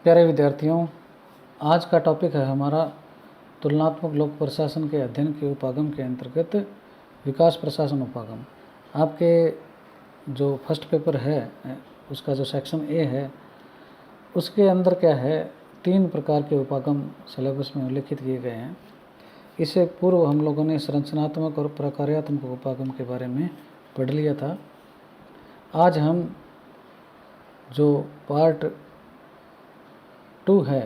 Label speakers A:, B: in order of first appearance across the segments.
A: प्यारे विद्यार्थियों, आज का टॉपिक है हमारा तुलनात्मक लोक प्रशासन के अध्ययन के उपागम के अंतर्गत विकास प्रशासन उपागम। आपके जो फर्स्ट पेपर है उसका जो सेक्शन ए है उसके अंदर क्या है, 3 प्रकार के उपागम सिलेबस में उल्लिखित किए गए हैं। इससे पूर्व हम लोगों ने संरचनात्मक और प्रकार्यात्मक उपागम के बारे में पढ़ लिया था। आज हम जो पार्ट 2 है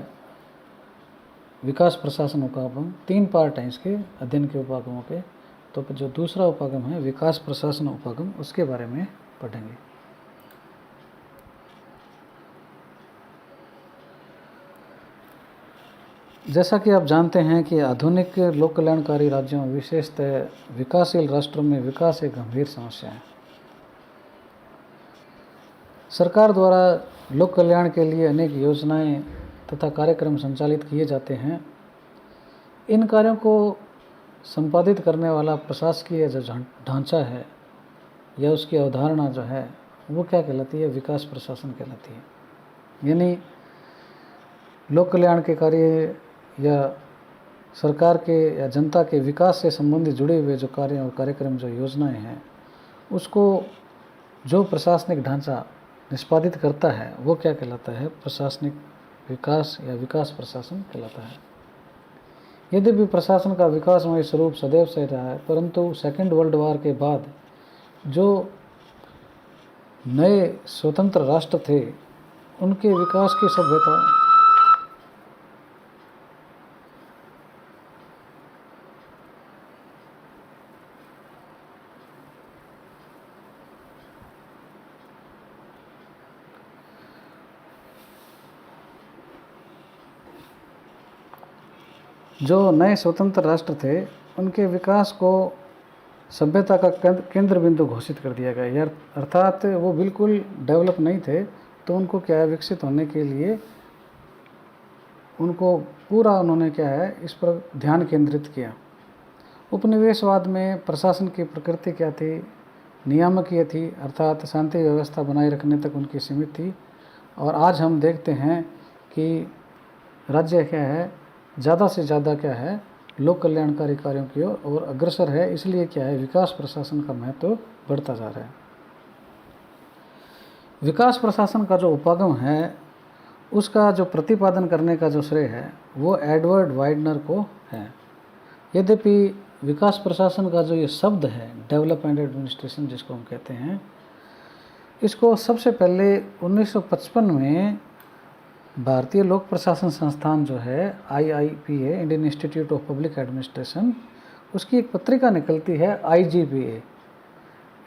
A: विकास प्रशासन उपागम, 3 पार्ट हैं इसके अध्ययन के उपागमों के, तो जो दूसरा उपागम है विकास प्रशासन उपागम, उसके बारे में पढ़ेंगे। जैसा कि आप जानते हैं कि आधुनिक लोक कल्याणकारी राज्यों, विशेषतः विकासशील राष्ट्रों में विकास एक गंभीर समस्या है। सरकार द्वारा लोक कल्याण के लिए अनेक योजनाएं तथा कार्यक्रम संचालित किए जाते हैं। इन कार्यों को संपादित करने वाला प्रशासकीय जो ढांचा है या उसकी अवधारणा जो है वो क्या कहलाती है? विकास प्रशासन कहलाती है। यानी लोक कल्याण के कार्य या सरकार के या जनता के विकास से संबंधित जुड़े हुए जो कार्य और कार्यक्रम, जो योजनाएं हैं, उसको जो प्रशासनिक ढांचा निष्पादित करता है वो क्या कहलाता है? प्रशासनिक विकास या विकास प्रशासन कहलाता है। यद्यपि प्रशासन का विकासमय स्वरूप सदैव से रहा है, परंतु सेकेंड वर्ल्ड वॉर के बाद जो नए स्वतंत्र राष्ट्र थे उनके विकास की सभ्यता जो नए स्वतंत्र राष्ट्र थे उनके विकास को सभ्यता का केंद्र बिंदु घोषित कर दिया गया। अर्थात वो बिल्कुल डेवलप नहीं थे, तो उनको क्या है, विकसित होने के लिए उनको पूरा उन्होंने क्या है, इस पर ध्यान केंद्रित किया। उपनिवेशवाद में प्रशासन की प्रकृति क्या थी? नियामकीय थी, अर्थात शांति व्यवस्था बनाए रखने तक उनकी सीमित थी। और आज हम देखते हैं कि राज्य क्या है, ज़्यादा से ज़्यादा क्या है, लोक कल्याणकारी कार्यों की ओर अग्रसर है। इसलिए क्या है, विकास प्रशासन का महत्व बढ़ता जा रहा है। विकास प्रशासन का जो उपागम है उसका जो प्रतिपादन करने का जो श्रेय है वो एडवर्ड वाइडनर को है। यद्यपि विकास प्रशासन का जो ये शब्द है, डेवलपमेंट एडमिनिस्ट्रेशन जिसको हम कहते हैं, इसको सबसे पहले 1955 में भारतीय लोक प्रशासन संस्थान जो है IIPA, Indian institute of public administration, उसकी एक पत्रिका निकलती है IJPA,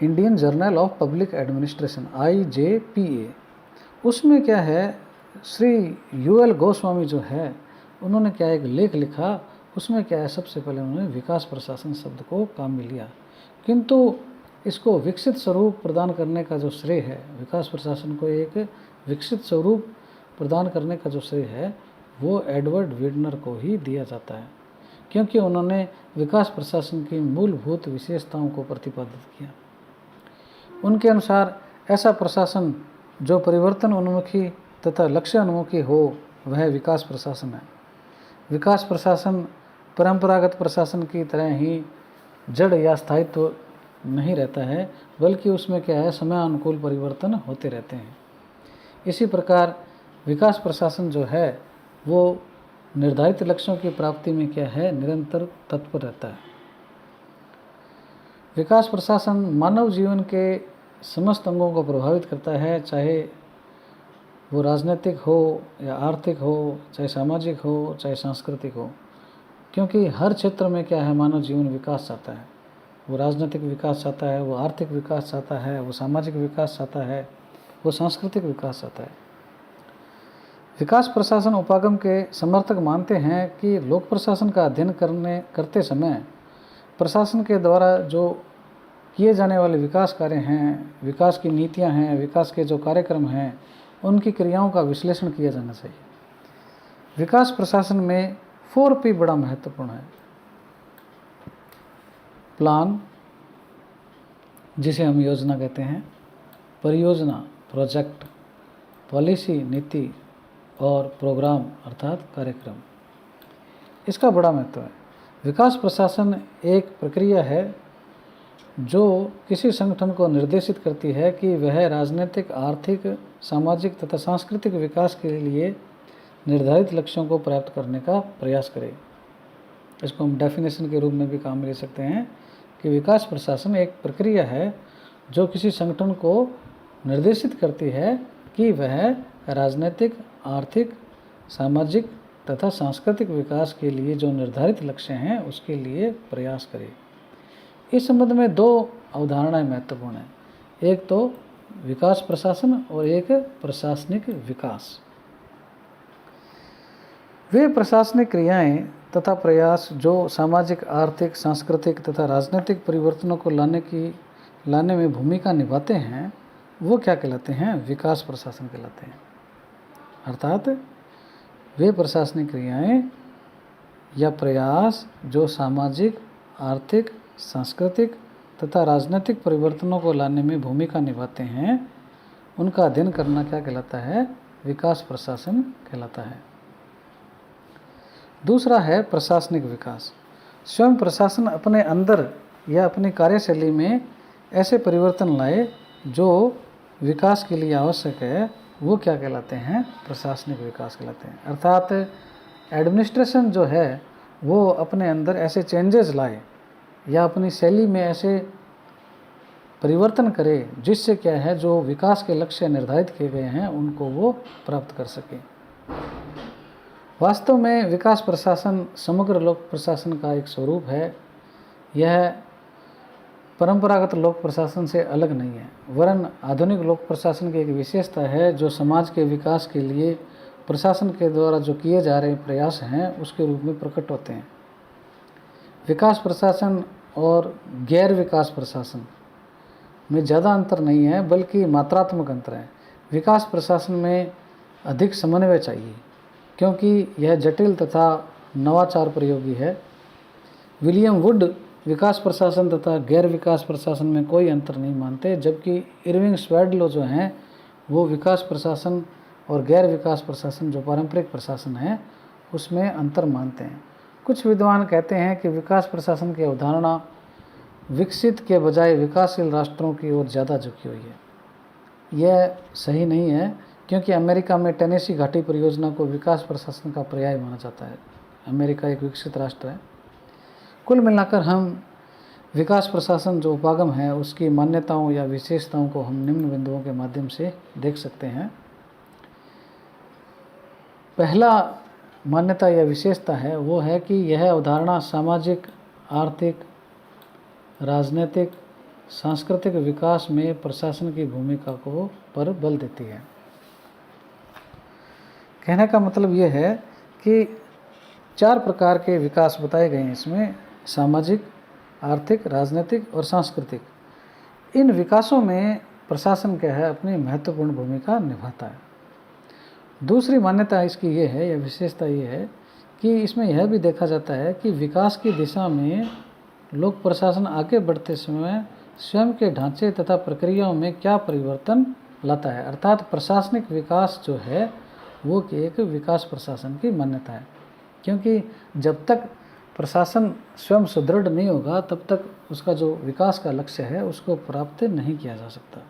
A: Indian journal of public administration, IJPA। उसमें क्या है, श्री UL गोस्वामी जो है उन्होंने क्या एक लेख लिखा। उसमें क्या है, सबसे पहले उन्होंने विकास प्रशासन शब्द को काम में लिया, किंतु इसको विकसित स्वरूप प्रदान करने का जो श्रेय है, विकास प्रशासन को एक विकसित स्वरूप प्रदान करने का जो श्रेय है वो एडवर्ड वाइडनर को ही दिया जाता है, क्योंकि उन्होंने विकास प्रशासन की मूलभूत विशेषताओं को प्रतिपादित किया। उनके अनुसार ऐसा प्रशासन जो परिवर्तन उन्मुखी तथा लक्ष्य उन्मुखी हो वह विकास प्रशासन है। विकास प्रशासन परंपरागत प्रशासन की तरह ही जड़ या स्थायित्व नहीं रहता है, बल्कि उसमें क्या है, समयानुकूल परिवर्तन होते रहते हैं। इसी प्रकार विकास प्रशासन जो है वो निर्धारित लक्ष्यों की प्राप्ति में क्या है, निरंतर तत्पर रहता है। विकास प्रशासन मानव जीवन के समस्त अंगों को प्रभावित करता है, चाहे वो राजनीतिक हो या आर्थिक हो, चाहे सामाजिक हो, चाहे सांस्कृतिक हो, क्योंकि हर क्षेत्र में क्या है, मानव जीवन विकास चाहता है। वो राजनीतिक विकास चाहता है, वो आर्थिक विकास चाहता है, वो सामाजिक विकास चाहता है, वो सांस्कृतिक विकास चाहता है। विकास प्रशासन उपागम के समर्थक मानते हैं कि लोक प्रशासन का अध्ययन करते समय प्रशासन के द्वारा जो किए जाने वाले विकास कार्य हैं, विकास की नीतियां हैं, विकास के जो कार्यक्रम हैं, उनकी क्रियाओं का विश्लेषण किया जाना चाहिए। विकास प्रशासन में 4P बड़ा महत्वपूर्ण है। प्लान, जिसे हम योजना कहते हैं, परियोजना प्रोजेक्ट, पॉलिसी नीति, और प्रोग्राम अर्थात कार्यक्रम। इसका बड़ा महत्व है। विकास प्रशासन एक प्रक्रिया है जो किसी संगठन को निर्देशित करती है कि वह राजनीतिक, आर्थिक, सामाजिक तथा सांस्कृतिक विकास के लिए निर्धारित लक्ष्यों को प्राप्त करने का प्रयास करे। इसको हम डेफिनेशन के रूप में भी काम ले सकते हैं कि विकास प्रशासन एक प्रक्रिया है जो किसी संगठन को निर्देशित करती है कि वह राजनीतिक, आर्थिक, सामाजिक तथा सांस्कृतिक विकास के लिए जो निर्धारित लक्ष्य हैं उसके लिए प्रयास करे। इस संबंध में दो अवधारणाएं महत्वपूर्ण हैं, एक तो विकास प्रशासन और एक प्रशासनिक विकास। वे प्रशासनिक क्रियाएं तथा प्रयास जो सामाजिक, आर्थिक, सांस्कृतिक तथा राजनीतिक परिवर्तनों को लाने में भूमिका निभाते हैं वो क्या कहलाते हैं? विकास प्रशासन कहलाते हैं। अर्थात वे प्रशासनिक क्रियाएं या प्रयास जो सामाजिक, आर्थिक, सांस्कृतिक तथा राजनीतिक परिवर्तनों को लाने में भूमिका निभाते हैं उनका अध्ययन करना क्या कहलाता है? विकास प्रशासन कहलाता है। दूसरा है प्रशासनिक विकास। स्वयं प्रशासन अपने अंदर या अपनी कार्यशैली में ऐसे परिवर्तन लाए जो विकास के लिए आवश्यक है, वो क्या कहलाते हैं? प्रशासनिक विकास कहलाते हैं। अर्थात एडमिनिस्ट्रेशन जो है वो अपने अंदर ऐसे चेंजेस लाए या अपनी शैली में ऐसे परिवर्तन करे जिससे क्या है, जो विकास के लक्ष्य निर्धारित किए गए हैं उनको वो प्राप्त कर सके। वास्तव में विकास प्रशासन समग्र लोक प्रशासन का एक स्वरूप है। यह परंपरागत लोक प्रशासन से अलग नहीं है, वरन आधुनिक लोक प्रशासन की एक विशेषता है जो समाज के विकास के लिए प्रशासन के द्वारा जो किए जा रहे प्रयास हैं उसके रूप में प्रकट होते हैं। विकास प्रशासन और गैर विकास प्रशासन में ज़्यादा अंतर नहीं है, बल्कि मात्रात्मक अंतर है। विकास प्रशासन में अधिक समन्वय चाहिए क्योंकि यह जटिल तथा नवाचार प्रयोगी है। विलियम वुड विकास प्रशासन तथा गैर विकास प्रशासन में कोई अंतर नहीं मानते, जबकि इरविंग स्वैडलो जो हैं वो विकास प्रशासन और गैर विकास प्रशासन जो पारंपरिक प्रशासन है उसमें अंतर मानते हैं। कुछ विद्वान कहते हैं कि विकास प्रशासन की अवधारणा विकसित के बजाय विकासशील राष्ट्रों की ओर ज़्यादा झुकी हुई है। यह सही नहीं है क्योंकि अमेरिका में टेनेसी घाटी परियोजना को विकास प्रशासन का पर्याय माना जाता है। अमेरिका एक विकसित राष्ट्र है। कुल मिलाकर हम विकास प्रशासन जो उपागम है उसकी मान्यताओं या विशेषताओं को हम निम्न बिंदुओं के माध्यम से देख सकते हैं। पहला मान्यता या विशेषता है वो है कि यह अवधारणा सामाजिक, आर्थिक, राजनीतिक, सांस्कृतिक विकास में प्रशासन की भूमिका को पर बल देती है। कहने का मतलब ये है कि 4 प्रकार के विकास बताए गए हैं इसमें, सामाजिक, आर्थिक, राजनीतिक और सांस्कृतिक। इन विकासों में प्रशासन क्या है, अपनी महत्वपूर्ण भूमिका निभाता है। दूसरी मान्यता इसकी ये है या विशेषता ये है कि इसमें यह भी देखा जाता है कि विकास की दिशा में लोक प्रशासन आगे बढ़ते समय स्वयं के ढांचे तथा प्रक्रियाओं में क्या परिवर्तन लाता है। अर्थात प्रशासनिक विकास जो है वो एक विकास प्रशासन की मान्यता है, क्योंकि जब तक प्रशासन स्वयं सुदृढ़ नहीं होगा तब तक उसका जो विकास का लक्ष्य है उसको प्राप्त नहीं किया जा सकता।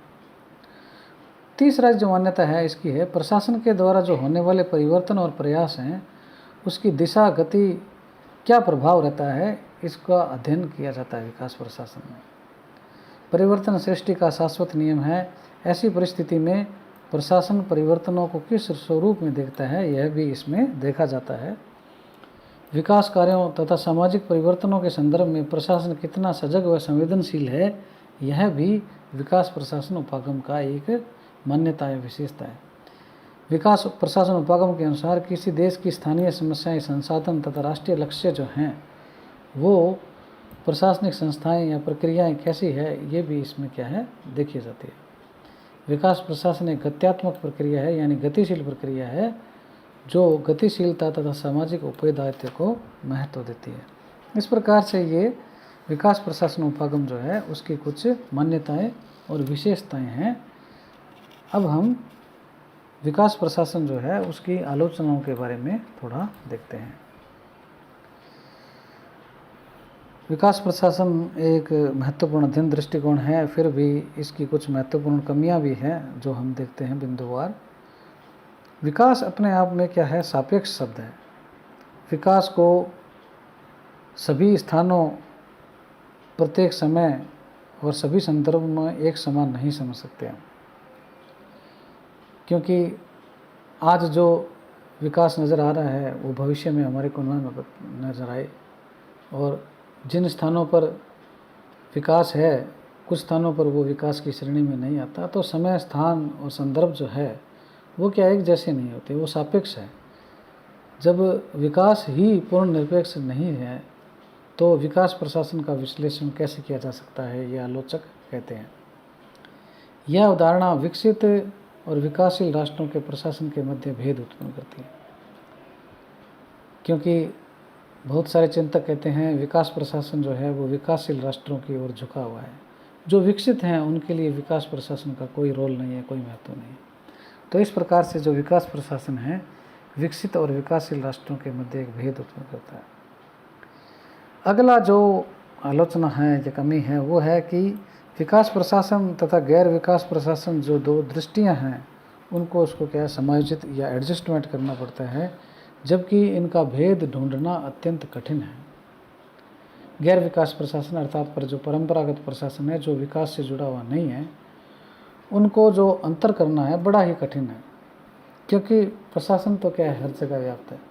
A: तीसरा जो मान्यता है इसकी है प्रशासन के द्वारा जो होने वाले परिवर्तन और प्रयास हैं उसकी दिशा, गति, क्या प्रभाव रहता है, इसका अध्ययन किया जाता है विकास प्रशासन में। परिवर्तन सृष्टि का शाश्वत नियम है। ऐसी परिस्थिति में प्रशासन परिवर्तनों को किस स्वरूप में देखता है यह भी इसमें देखा जाता है। विकास कार्यों तथा सामाजिक परिवर्तनों के संदर्भ में प्रशासन कितना सजग व संवेदनशील है यह भी विकास प्रशासन उपागम का एक मान्यता या विशेषता है। विकास प्रशासन उपागम के अनुसार किसी देश की स्थानीय समस्याएं, संसाधन तथा राष्ट्रीय लक्ष्य जो हैं वो प्रशासनिक संस्थाएं या प्रक्रियाएं कैसी है ये भी इसमें क्या है देखी जाती है। विकास प्रशासन एक गत्यात्मक प्रक्रिया है, यानी गतिशील प्रक्रिया है जो गतिशीलता तथा सामाजिक उत्तरदायित्व को महत्व देती है। इस प्रकार से ये विकास प्रशासन उपागम जो है उसकी कुछ मान्यताएं और विशेषताएं हैं। अब हम विकास प्रशासन जो है उसकी आलोचनाओं के बारे में थोड़ा देखते हैं। विकास प्रशासन एक महत्वपूर्ण अध्ययन दृष्टिकोण है, फिर भी इसकी कुछ महत्वपूर्ण कमियां भी हैं जो हम देखते हैं बिंदुवार। विकास अपने आप में क्या है, सापेक्ष शब्द है। विकास को सभी स्थानों, प्रत्येक समय और सभी संदर्भ में एक समान नहीं समझ सकते हैं, क्योंकि आज जो विकास नज़र आ रहा है वो भविष्य में हमारे को न नज़र आए, और जिन स्थानों पर विकास है कुछ स्थानों पर वो विकास की श्रेणी में नहीं आता, तो समय, स्थान और संदर्भ जो है वो क्या एक जैसे नहीं होते, वो सापेक्ष है। जब विकास ही पूर्ण निरपेक्ष नहीं है तो विकास प्रशासन का विश्लेषण कैसे किया जा सकता है, ये आलोचक कहते हैं। यह अवधारणा विकसित और विकासशील राष्ट्रों के प्रशासन के मध्य भेद उत्पन्न करती है, क्योंकि बहुत सारे चिंतक कहते हैं विकास प्रशासन जो है वो विकासशील राष्ट्रों की ओर झुका हुआ है। जो विकसित हैं उनके लिए विकास प्रशासन का कोई रोल नहीं है, कोई महत्व नहीं है। तो इस प्रकार से जो विकास प्रशासन है विकसित और विकासशील राष्ट्रों के मध्य एक भेद उत्पन्न करता है। अगला जो आलोचना है या कमी है वो है कि विकास प्रशासन तथा गैर विकास प्रशासन जो दो दृष्टियां हैं उनको उसको क्या समायोजित या एडजस्टमेंट करना पड़ता है, जबकि इनका भेद ढूंढना अत्यंत कठिन है। गैर विकास प्रशासन अर्थात पर जो परंपरागत प्रशासन है, जो विकास से जुड़ा हुआ नहीं है, उनको जो अंतर करना है बड़ा ही कठिन है, क्योंकि प्रशासन तो क्या है हर जगह व्याप्त है।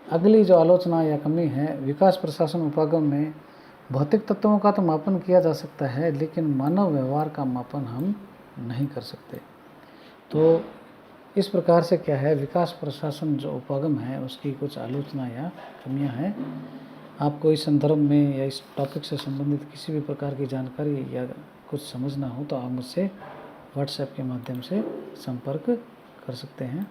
A: अगली जो आलोचना या कमी है, विकास प्रशासन उपागम में भौतिक तत्वों का तो मापन किया जा सकता है, लेकिन मानव व्यवहार का मापन हम नहीं कर सकते। तो इस प्रकार से क्या है, विकास प्रशासन जो उपागम है उसकी कुछ आलोचना या कमियां हैं। आपको इस संदर्भ में या इस टॉपिक से संबंधित किसी भी प्रकार की जानकारी या कुछ समझना हो तो आप मुझसे व्हाट्सएप के माध्यम से संपर्क कर सकते हैं।